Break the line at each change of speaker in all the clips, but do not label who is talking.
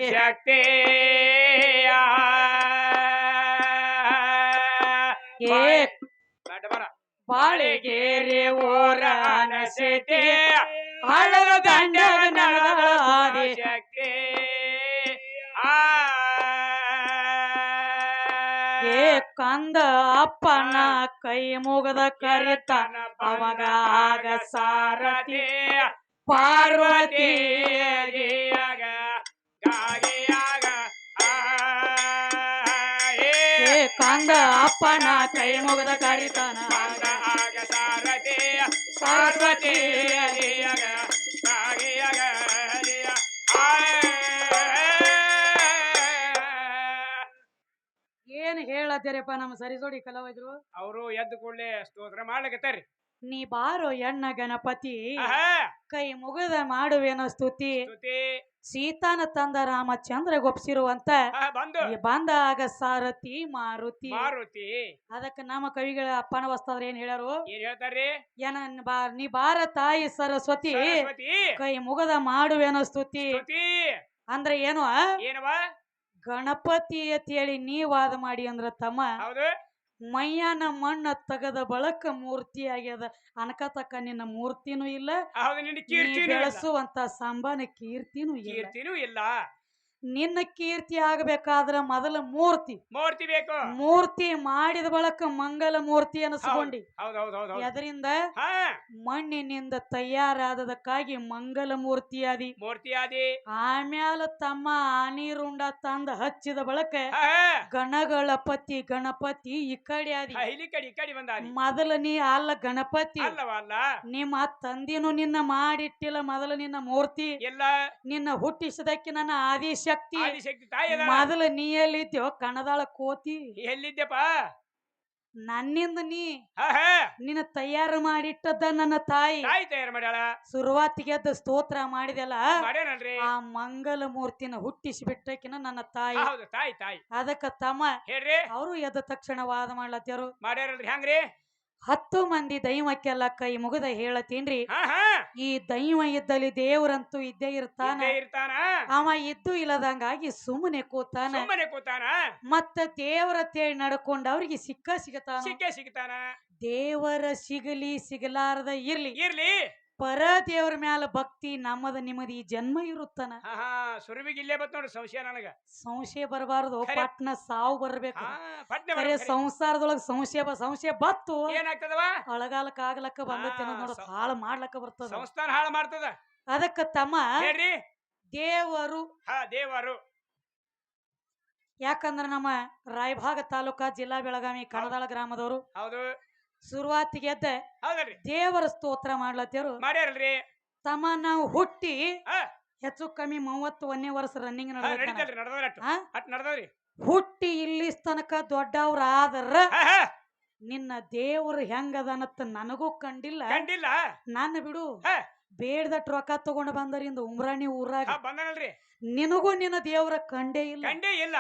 ಶಕ್ತಿ
ಏ
ಬರ
ಬಾಳಿಗೇರಿ ಊರ
ಅನಸತಿ
ಹಳ್ಳದ ದಂಡಗ ನಡೆದಾಡಿ
ಶಕ್ತಿ
ಏ ಕಂದ ಅಪ್ಪನ ಕೈ ಮುಗದ ಕರಿತಾನ ಅವಾಗ ಆಗ ಸಾರಥಿ ಪಾರ್ವತಿ ಏ ಕಂದ ಅಪ್ಪನ ಕೈ ಮುಗದ ಕರಿತಾನ
ಆಗ ಸಾರಥಿ
ಪಾರ್ವತಿ ಏನ್ ಹೇಳತ್ತೀರಪ್ಪ ನಮ್ಮ ಸರಿಸೋಡಿ ಕಲಾವಿದ್ರು
ಅವರು ಎದ್ದು ಕೂಡಲೇ ಸ್ತೋತ್ರ ಮಾಡ್ಲಿಕತ್ತಾರಿ
ನೀ ಬಾರೋ ಎಣ್ಣ ಗಣಪತಿ
ಆಹಾ
ಕೈ ಮುಗದ ಮಾಡುವೇನೋ ಸ್ತುತಿ
ಸ್ತುತಿ
ಸೀತಾನ ತಂದ ರಾಮಚಂದ್ರ ಗೊಪ್ಸಿರುವಂತ
ಬಂದು
ಈ ಬಂದಾಗ ಸಾರಥಿ ಮಾರುತಿ
ಮಾರುತಿ
ಅದಕ್ಕ ನಮ್ಮ ಕವಿಗಳ ಅಪ್ಪನ ವಸ್ತಾದ್ರ ಏನ್ ಹೇಳ್ಯಾರು
ಏನ್ ಹೇಳ್ತಾರ್ರಿ
ನೀ ಬಾರ ತಾಯಿ ಸರಸ್ವತಿ
ಸರಸ್ವತಿ
ಕೈ ಮುಗದ ಮಾಡುವೇನೋ ಸ್ತುತಿ
ಸ್ತುತಿ
ಅಂದ್ರೆ ಏನು
ಏನವ
ಗಣಪತಿ ಅಂತ ಹೇಳಿ ನೀ ವಾದ ಮಾಡಿ ಅಂದ್ರ ತಮ್ಮ
ಹೌದು
ಮೈಯಾನ ಮಣ್ಣ ತಗದ ಬಳಕ ಮೂರ್ತಿ ಆಗ್ಯದ ಅನಕತಕ್ಕ ನಿನ್ನ ಮೂರ್ತಿನೂ ಇಲ್ಲ
ಹೌದು ನಿನ್ನ
ನೀ
ಕೀರ್ತಿನೂ ಇಲ್ಲ
ಬೆಳೆಸುವಂತ ಸಂಬಾನ ಕೀರ್ತಿನೂ ಇಲ್ಲ
ಕೀರ್ತಿನೂ ಇಲ್ಲ
ನಿನ್ನ ಕೀರ್ತಿ ಆಗಬೇಕಾದ್ರ ಮೊದಲ ಮೂರ್ತಿ
ಮೂರ್ತಿ ಬೇಕು
ಮೂರ್ತಿ ಮಾಡಿದ ಬಳಕ ಮಂಗಲ ಮೂರ್ತಿ ಅನಿಸ್ಕೊಂಡಿ
ಹೌದು ಹೌದು ಹೌದು
ಎದರಿಂದ
ಹಾ
ಮಣ್ಣಿನಿಂದ ತಯಾರಾದದಕ್ಕಾಗಿ ಮಂಗಲ ಮೂರ್ತಿ ಆದಿ
ಮೂರ್ತಿ ಆದಿ
ಆಮ್ಯಾಲ ತಮ್ಮ ಆನೀರುಂಡ ತಂದ ಹಚ್ಚಿದ ಬಳಕ
ಹಾ
ಗಣಗಳಪತಿ ಗಣಪತಿ ಈ ಕಡೆ ಆದಿ
ಈ ಕಡೆ ಬಂದಾದಿ
ಮೊದಲ ನೀ ಅಲ್ಲ ಗಣಪತಿ
ಅಲ್ಲವ ಅಲ್ಲ
ನಿಮ್ಮ ತಂದಿನೂ ನಿನ್ನ ಮಾಡಿಟ್ಟಿಲ್ಲ ಮೊದಲ ನಿನ್ನ ಮೂರ್ತಿ
ಎಲ್ಲ
ನಿನ್ನ ಹುಟ್ಟಿಸದಕ್ಕೆ ನನ್ನ ಆದಿಶಕ್ತಿ
ಆದಿಶಕ್ತಿ ತಾಯಿ ಅದ
ಮೊದಲ ನೀ ಎಲ್ಲಿದ್ಯೋ ಕಣದಾಳ ಕೋತಿ
ಎಲ್ಲಿದ್ದೆಪ್ಪ
ನನ್ನಿಂದ ನೀ
ಹಾ ಹಾ
ನಿನ್ನ ತಯಾರು ಮಾಡಿಟ್ಟದ ನನ್ನ ತಾಯಿ
ತಾಯಿ ತಯಾರು ಮಾಡ್ಯಾಳ
ಶುರುವಾತಿಗೆ ಸ್ತೋತ್ರ ಮಾಡಿದೆಲ್ಲ
ಮಾಡ್ಯಾನಲ್ರಿ
ಆ ಮಂಗಲ ಮೂರ್ತಿನ ಹುಟ್ಟಿಸಿ ಬಿಟ್ಟಕಿನ ನನ್ನ ತಾಯಿ
ಹೌದು ತಾಯಿ ತಾಯಿ
ಅದಕ್ಕ ತಮ್ಮ
ಹೇಳ್ರಿ
ಅವರು ಎದ್ದ ತಕ್ಷಣ ವಾದ ಮಾಡ್ಲತ್ಯಾರು
ಮಾಡ್ಯಾರಲ್ರಿ ಹೆಂಗ್ರಿ
10 ಮಂದಿ ದೈವಕ್ಕೆಲ್ಲ ಕೈ ಮುಗಿದ ಹೇಳತೀನ್ರಿ
ಹಾ ಹಾ
ಈ ದೈವ ಇದ್ದಲ್ಲಿ ದೇವರಂತೂ ಇದ್ದೇ ಇರ್ತಾನ
ಇದ್ದೇ ಇರ್ತಾನ
ಅವ ಇದ್ದು ಇಲ್ಲದಂಗಾಗಿ ಸುಮ್ಮನೆ ಕೂತಾನ
ಸುಮ್ಮನೆ ಕೂತಾನ
ಮತ್ತ ದೇವರ ತೇಳಿ ನಡ್ಕೊಂಡ ಅವ್ರಿಗೆ ಸಿಗ್ತಾನ
ಸಿಕ್ಕೇ ಸಿಗ್ತಾನ
ದೇವರ ಸಿಗಲಿ ಸಿಗಲಾರದ ಇರ್ಲಿ
ಇರ್ಲಿ
ಪರ ದೇವರ ಮ್ಯಾಲ ಭಕ್ತಿ ನಮ್ಮದ ನಿಮ್ಮದಿ ಜನ್ಮ ಇರುತ್ತಾನ
ಹಾ ಹಾ ಸುರವಿಗೆ ಇಲ್ಲೇ ಬತ್ ನೋಡ್ರಿ ಸಂಶಯ ನನಗ
ಸಂಶಯ ಬರಬಾರದು
ಖರೆ.
ಪಟ್ನ ಸಾವು ಬರ್ಬೇಕು
ಹಾ ಪಟ್ನೆ
ಖರೆ ಸಂಸಾರದೊಳಗ ಸಂಶಯ ಬತ್ತು
ಏನಾಗ್ತದವ
ಅಳಗಾಲಕ್ಕ ಆಗ್ಲಕ್ಕ ಬಂದೈತಿ ನೋಡ ಹಾಳು ಮಾಡ್ಲಕ್ಕ ಬರ್ತದ
ಸಂಸ್ಥಾನ ಹಾಳು ಮಾಡ್ತದ
ಅದಕ್ಕ ತಮ್ಮ
ಹೇಳ್ರಿ
ದೇವರು
ಹಾ ದೇವರು
ಯಾಕಂದ್ರ ನಮ್ಮ ರಾಯಭಾಗ ತಾಲೂಕಾ ಜಿಲ್ಲಾ ಬೆಳಗಾವಿ ಕಣದಾಳ ಗ್ರಾಮದವರು
ಹೌದು
ಶುರುವಾತಿಗೆ ಎದ್ದ
ಹೌದಲ್ರಿ
ದೇವರ ಸ್ತೋತ್ರ ಮಾಡ್ಲತ್ತೇರು
ಮಾಡ್ಯಾರಲ್ರಿ
ತಮ್ಮ ನಾವು ಹುಟ್ಟಿ
ಹಾ
ಹೆಚ್ಚು ಕಮ್ಮಿ 31ನೇ ವರ್ಷ ರನ್ನಿಂಗ್
ನಡೀತಲ್ರಿ ನಡ್ದವ್ರಿ ಅಟ್ ನಡ್ದವ್ರಿ
ಹುಟ್ಟಿ ಇಲ್ಲಿ ತನಕ ದೊಡ್ಡವ್ರ ಆದ್ರ
ಹಾ ಹಾ
ನಿನ್ನ ದೇವ್ರು ಹೆಂಗದನತ್ತ ನನಗೂ ಕಂಡಿಲ್ಲ
ಕಂಡಿಲ್ಲ
ನನ್ನ ಬಿಡು
ಹಾ
ಬೇಡ್ದಟ್ ರೊಕ್ಕ ತಗೊಂಡು ಬಂದರಿಂದ ಉಮ್ರಾಣಿ ಊರಾಗ
ಬಂದನಲ್ರಿ
ನಿನಗೂ ನಿನ್ನ ದೇವ್ರ ಕಂಡೇ ಇಲ್ಲ
ಕಂಡೇ ಇಲ್ಲ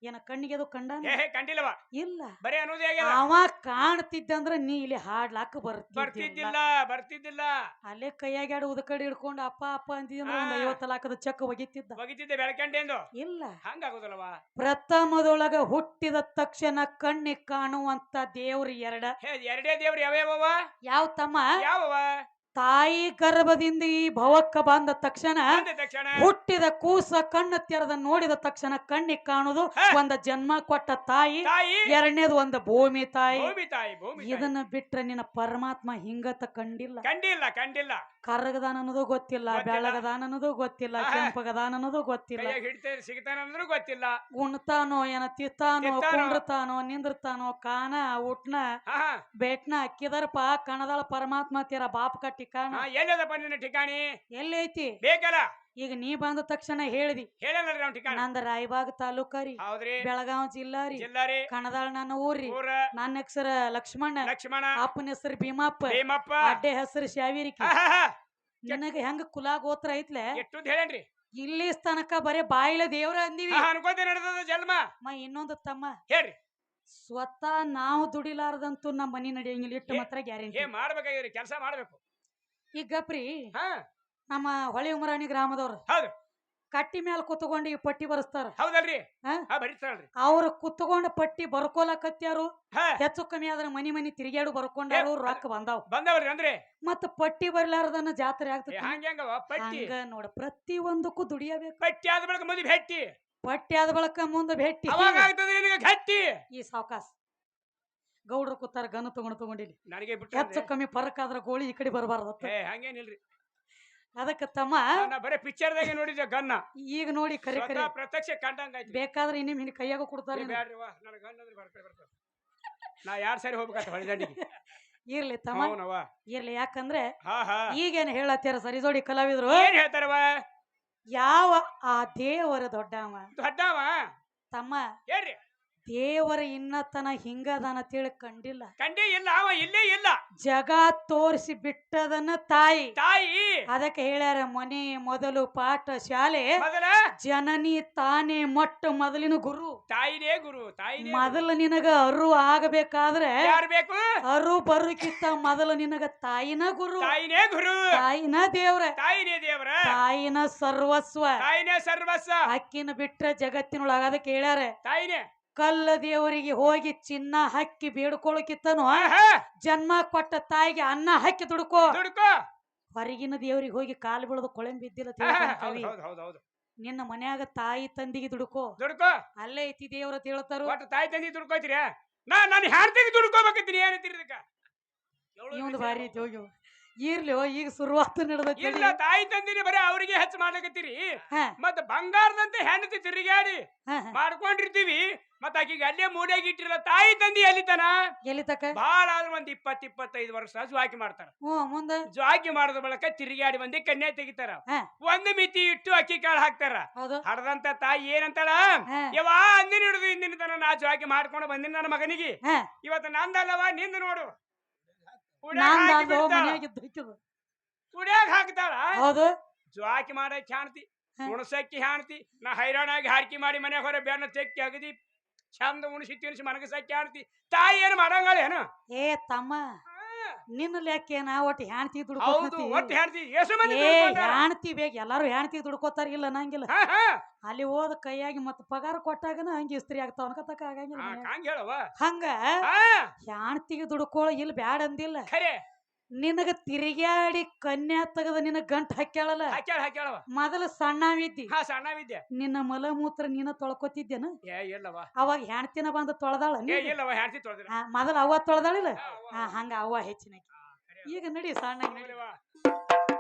ಏನ ಕಣ್ಣಿಗೆ ಅದು ಕಂಡ
ಏ ಕಂಡಿಲ್ಲವ
ಇಲ್ಲ
ಬರೀ ಅನ್ನೋದೇ ಆಗ್ಯದ
ಅವ ಕಾಣ್ತಿದ್ದಂದ್ರ ನೀ ಇಲ್ಲಿ ಹಾಡ್ಲಾಕ
ಬರ್ತಿದ್ದಿಲ್ಲ ಬರ್ತಿದ್ದಿಲ್ಲ
ಅಲ್ಲೇ ಕೈಯಾಗ ಉದಕಡಿ ಹಿಡ್ಕೊಂಡು ಅಪ್ಪ ಅಪ್ಪ ಅಂತಿದ್ರ ಒಂದ್ 50 ಲಾಖದ ಚೆಕ್ ಒಗಿತಿದ್ದ
ಒಗಿತಿದ್ದೆ ಬೆಳಕಂಡೆಂದು
ಇಲ್ಲ
ಹಂಗಾಗುದಲ್ವ
ಪ್ರಥಮದೊಳಗ ಹುಟ್ಟಿದ ತಕ್ಷಣ ಕಣ್ಣಿಗೆ ಕಾಣುವಂತ ದೇವ್ರು
ಎರಡೇ ದೇವ್ರು ಯಾವ್ಯಾವ
ಯಾವ ತಮ್ಮ
ಯಾವವ
ತಾಯಿ ಗರ್ಭದಿಂದ ಈ ಭವಕ್ಕ ಬಂದ ತಕ್ಷಣ
ಬಂದ ತಕ್ಷಣ
ಹುಟ್ಟಿದ ಕೂಸ ಕಣ್ಣು ತೆರೆದ ನೋಡಿದ ತಕ್ಷಣ ಕಣ್ಣಿಗೆ ಕಾಣುದು ಒಂದ ಜನ್ಮ ಕೊಟ್ಟ ತಾಯಿ
ತಾಯಿ
ಎರಡನೇದು ಒಂದು ಭೂಮಿ ತಾಯಿ
ಭೂಮಿ ತಾಯಿ ಭೂಮಿ
ಇದನ್ನ ಬಿಟ್ರೆ ನಿನ್ನ ಪರಮಾತ್ಮ ಹಿಂಗತ ಕಂಡಿಲ್ಲ
ಕಂಡಿಲ್ಲ ಕಂಡಿಲ್ಲ
ಕರ್ಗದಾನ ಅನ್ನೋದು ಗೊತ್ತಿಲ್ಲ ಬೆಳಗದಾನ ಅನ್ನೋದು ಗೊತ್ತಿಲ್ಲ ಕೆಂಪಗದಾನ ಅನ್ನೋದು ಗೊತ್ತಿಲ್ಲ
ಕೈಯಾಗ ಹಿಡಿತ ಸಿಗ್ತಾನ ಅಂದ್ರೂ ಗೊತ್ತಿಲ್ಲ
ಉಣ್ತಾನೋ ಏನ ತಿತ್ತಾನೋ ಕುಂಡ್ರತಾನೋ ನಿಂದ್ರತಾನೋ ಕಾನ ಉಟ್ನ
ಹಾ
ಬೇಟ್ನ ಅಕ್ಕಿದರಪ್ಪ ಕಣದಾಳ ಪರಮಾತ್ಮ ತೀರ ಬಾಪ ಕಟ್ಟಿ ಕಾಣ
ಎಲ್ಲದಪ್ಪ ನಿನ್ನ ಠಿಕಾಣಿ
ಎಲ್ಲೈತಿ
ಬೇಕಲ್ಲ
ಈಗ ನೀ ಬಂದ ತಕ್ಷಣ ಹೇಳ್ದಿ
ಹೇಳಲ್ರಿ ನಾವ್ ಠಿಕಾಣಿ
ನಂದ ರಾಯಬಾಗ ತಾಲೂಕರಿ
ಹೌದ್ರಿ
ಬೆಳಗಾವ್ ಜಿಲ್ಲಾರಿ
ಜಿಲ್ಲಾರಿ
ಕಣದಾಳ ನನ್ನ ಊರ್ರಿ
ಊರ
ನನ್ನ ಹೆಸರ ಲಕ್ಷ್ಮಣ
ಲಕ್ಷ್ಮಣ
ಅಪ್ಪನ ಹೆಸರು ಭೀಮಪ್ಪ
ಭೀಮಪ್ಪ
ಅಡ್ಡೆ ಹೆಸರು ಶಾವಿರಿಕಿ ನಿನಗ ಹೆಂಗ ಕುಲಾ ಗೋತ್ರ ಐತ್ಲೆ
ಎಷ್ಟು ಹೇಳೇನ್ರಿ
ಇಲ್ಲಿ ತನಕ ಬರೇ ಬಾಯಿಲ ದೇವ್ರ ಅಂದಿವಿ
ಅನ್ಕೋತ ನಡೆದದ ಜನ್ಮ
ಇನ್ನೊಂದು ತಮ್ಮ
ಹೇಳ್ರಿ
ಸ್ವತಃ ನಾವು ದುಡಿಲಾರದಂತೂ ನಮ್ಮ ಮನಿ ನಡೆಯಂಗಿಲ್ಲ ಇಟ್ಟು ಮಾತ್ರ ಗ್ಯಾರಂಟಿ
ಮಾಡ್ಬೇಕಾಗಿದ್ರಿ ಕೆಲಸ ಮಾಡ್ಬೇಕು
ಈಗ ಗಪ್ರಿ
ಹಾ
ನಮ್ಮ ಹೊಳೆ ಉಮರಾಣಿ ಗ್ರಾಮದವ್ರು
ಹೌದು
ಕಟ್ಟಿ ಮ್ಯಾಲ ಕುತ್ಕೊಂಡು ಈ ಪಟ್ಟಿ ಬರೆಸ್ತಾರ.
ಹೌದಲ್ರಿ
ಹಾ?
ಬರೀತಾಳ್ರಿ
ಅವ್ರ ಕುತ್ಕೊಂಡ ಪಟ್ಟಿ ಬರ್ಕೋಲಕತ್ಯಾರು.
ಹಾ
ಹೆಚ್ಚು ಕಮ್ಮಿ ಆದ್ರ ಮನಿ ತಿರುಗಾಡು ಬರ್ಕೊಂಡಾರು, ರೊಕ್ಕ ಬಂದಾವ್.
ಬಂದವ್ರಿ ಅಂದ್ರೆ
ಮತ್ತ ಪಟ್ಟಿ ಬರ್ಲಾರ್ದನ್ನ ಜಾತ್ರೆ ಆಗ್ತದೆ.
ಹಂಗವ ಪಟ್ಟಿ
ಹಂಗ ನೋಡ, ಪ್ರತಿ ಒಂದಕ್ಕೂ ದುಡಿಯಬೇಕು.
ಪಟ್ಟಿ ಆದ ಬಳಿಕ ಮುಂದೆ ಭೇಟಿ,
ಪಟ್ಟಿ ಆದ ಬಳಕ ಮುಂದೆ ಭೇಟಿ.
ಅವಾಗ ಆಗ್ತದೆ ನಿನಗೆ ಗಟ್ಟಿ.
ಈ ಸಾವಕಾಶ ಗೌಡ್ರು ಕೂತಾರ ಗನ ತಗೊಂಡಿಲ್ಲಿ.
ನನಗೆ
ಹೆಚ್ಚು ಕಮ್ಮಿ ಫರಕ್ ಆದ್ರ ಗೋಳಿ ಈ ಕಡೆ ಬರಬಾರ್ದ.
ಹಂಗೇನಿಲ್ರಿ,
ಅದಕ್ಕ ತಮ್ಮ
ನಾ ಬರೇ ಪಿಕ್ಚರ್ದಾಗೆ ನೋಡಿದ್ದೆ ಗನ್ನ.
ಈಗ ನೋಡಿ ಕರೆ ಕರೆ
ಪ್ರತ್ಯಕ್ಷ ಕಂಡಂಗ ಆಯ್ತು.
ಬೇಕಾದ್ರೆ ಇನ್ನೇಮ್ ಹಿಂಗ್ ಕೈಯಾಗ ಕೊಡ್ತಾರೆ.
ಬ್ಯಾಡ್ರಿವಾ, ನನ್ನ ಗನ್ ಅಂದ್ರೆ ಬರ್ತದೆ. ನಾ 2 ಸಾರಿ ಹೋಗ್ಬೇಕಂತ ಹೊಳಿದಂಡಿಗೆ.
ಇರ್ಲಿ ತಮ್ಮ, ಇರ್ಲಿ. ಯಾಕಂದ್ರೆ ಈಗೇನ್ ಹೇಳತ್ಯಾರ ಸರಿ ಜೋಡಿ ಕಲಾವಿದ್ರು,
ಏನ್ ಹೇಳ್ತಾರವ?
ಯಾವ ಆ ದೇವರ ದೊಡ್ಡವ ತಮ್ಮ,
ಹೇಳ್ರಿ.
ದೇವರ ಇನ್ನತನ ಹಿಂಗದಾನ ತಿಳಿ ಕಂಡಿಲ್ಲ.
ಕಂಡೇ ಇಲ್ಲ, ಅವ ಇಲ್ಲೇ ಇಲ್ಲ.
ಜಗ ತೋರಿಸಿ ಬಿಟ್ಟದನ್ನ ತಾಯಿ. ಅದಕ್ಕೆ ಹೇಳ್ಯಾರ, ಮನೆ ಮೊದಲು ಪಾಠ ಶಾಲೆ, ಜನನಿ ತಾನೇ ಮೊಟ್ಟ ಮೊದಲಿನ ಗುರು.
ತಾಯಿನೇ ಗುರು.
ಮೊದಲು ನಿನಗ ಅರು ಆಗಬೇಕಾದ್ರೆ
ಯಾರು ಬೇಕು?
ಅರು ಬರುಕಿತ್ತ ಮೊದಲು ನಿನಗ ತಾಯಿನ ಗುರು.
ತಾಯಿನೇ ಗುರು,
ತಾಯಿನ ದೇವ್ರ,
ತಾಯಿನೇ ದೇವ್ರ,
ತಾಯಿನ ಸರ್ವಸ್ವ,
ತಾಯಿನೇ ಸರ್ವಸ್ವ.
ಅಕ್ಕಿನ ಬಿಟ್ಟ ಜಗತ್ತಿನೊಳಗ. ಅದಕ್ಕೆ ಹೇಳ್ಯಾರ,
ತಾಯಿನೇ
ಕಲ್ಲ ದೇವರಿಗೆ ಹೋಗಿ ಚಿನ್ನ ಹಾಕಿ ಬೇಡ್ಕೊಳಕಿತ್ತನು, ಜನ್ಮ ಕೊಟ್ಟ ತಾಯಿಗೆ ಅನ್ನ ಹಾಕಿ ದುಡ್ಕೋ. ಹೊರಗಿನ ದೇವರಿಗೆ ಹೋಗಿ ಕಾಲು ಬೀಳದು ಕೊಳೆಂಬ ಬಿದ್ದಿಲ್ಲ. ನಿನ್ನ ಮನ್ಯಾಗ ತಾಯಿ ತಂದಿಗೆ ದುಡ್ಕೋ, ಅಲ್ಲೇ ಐತಿ ದೇವ್ರ ಅಂತ ಹೇಳ್ತಾರ.
ತಾಯಿ ತಂದಿ ದುಡ್ಕೋತೀರ, ನಾನು ಹೆಣ್ತಿಗೆ ದುಡ್ಕೋಬೇಕತ್ತೀನಿ. ಏನಂತೀರಿ?
ಇವಂದು ಭಾರಿ ಐತಿ ಹೋಗಿ. ಇರ್ಲಿ, ಈಗ ಶುರುವಾತ
ನಡೆದ. ತಾಯಿ ತಂದಿನಿ ಬರೀ ಅವ್ರಿಗೆ ಹೆಚ್ಚು ಮಾಡ್ಲಕತ್ತೀರಿ. ಮತ್ತ ಬಂಗಾರದಂತೆ ಹೆಂಡತಿ ತಿರುಗಾಡಿ ಮಾಡ್ಕೊಂಡಿರ್ತೀವಿ. ಮತ್ತ ಆಕಿಗೆ ಅಲ್ಲೇ ಮೂಡ್ಯಾಗಿ ಇಟ್ಟಿರಲ್ಲ. ತಾಯಿ ತಂದಿ ಎಲ್ಲಿತನ? ಬಾಳ ಆದ್ರ ಒಂದ್ 20-25 ವರ್ಷ ಜ್ವಾಕಿ ಮಾಡ್ತಾರ.
ಮುಂದೆ
ಜ್ವಾಕಿ ಮಾಡದ ಬಳಕ ತಿರುಗಾಡಿ ಬಂದಿ ಕನ್ಯಾ ತೆಗಿತಾರ. ಒಂದು ಮಿತಿ ಇಟ್ಟು ಅಕ್ಕಿ ಕಾಳು ಹಾಕ್ತಾರ. ಹಡದಂತ ತಾಯಿ ಏನಂತಾಳ? ಯವಾ ಅಂದಿನ ಹಿಡಿದು ಇಂದಿನ ತನ ನಾ ಜ್ವಾಕಿ ಮಾಡ್ಕೊಂಡು ಬಂದಿನ ನನ್ನ ಮಗನಿಗೆ. ಇವತ್ತು ನಂದಲ್ಲವ, ನಿಂದ ನೋಡು. ಕುಡಿಯಾಗ ಹಾಕ್ತಾಳ. ಜ್ವಾಕಿ ಮಾಡಕ್ ಹಾಣ್ತಿ, ಉಣಸಕ್ಕಿ ಹಾಣ್ತಿ. ನಾ ಹೈರಾಣಾಗಿ ಹಾರ್ಕಿ ಮಾಡಿ ಮನೆ ಹೊರ ಬೆನ್ನ ತೆಕ್ಕಿ ಅಗದಿ ಚಂದ ಉಣಿಸಿ ತಿನ್ಸಿ ಮನಗಸಕ್ಕಿ ಹಾಣ್ತಿ. ತಾಯಿ ಏನು ಮಾಡಂಗಾಳ ಏನು?
ಏ ತಮ್ಮ, ನಿನ್ನ ಲೆಕ್ಕೇನ ಒಟ್ಟು ಹೆಣ್ತಿ ಹೆಣ್ತಿ ಬೇಗ ಎಲ್ಲಾರು ಹೆಣ್ತಿ ದುಡ್ಕೋತಾರ. ಇಲ್ಲ ನಂಗಿಲ್ಲ. ಅಲ್ಲಿ ಹೋದ ಕೈಯಾಗಿ ಮತ್ತ ಪಗಾರ ಕೊಟ್ಟಾಗನ ಹಂಗ ಇಸ್ತ್ರಿ ಆಗ್ತಾವ ಅನ್ಕತಕ್ಕ ಆಗಂಗಿಲ್ಲ. ಹಂಗ ಹೆಣ್ತಿಗೆ ದುಡ್ಕೋಳ ಇಲ್ಲಿ ಬ್ಯಾಡ ಅಂದಿಲ್ಲ. ನಿನಗ ತಿರುಗಾಡಿ ಕನ್ಯಾ ತಗದ ನಿನ್ನ ಗಂಟ್ ಹಾಕ್ಯಾಳಲ್ಲ. ಮೊದಲ ಸಣ್ಣವಿದ್ದಿ, ನಿನ್ನ ಮಲಮೂತ್ರ ನೀನ ತೊಳ್ಕೊತಿದ್ದೇನ? ಅವಾಗ ಹೆಣ್ತಿನ ಬಂದ ತೊಳೆದಾಳ. ಮೊದಲ ಅವ್ವ ತೊಳೆದಾಳಿಲ್ಲ. ಹಂಗ ಅವ್ವ ಹೆಚ್ಚಿನ. ಈಗ ನಡಿ ಸಣ್ಣ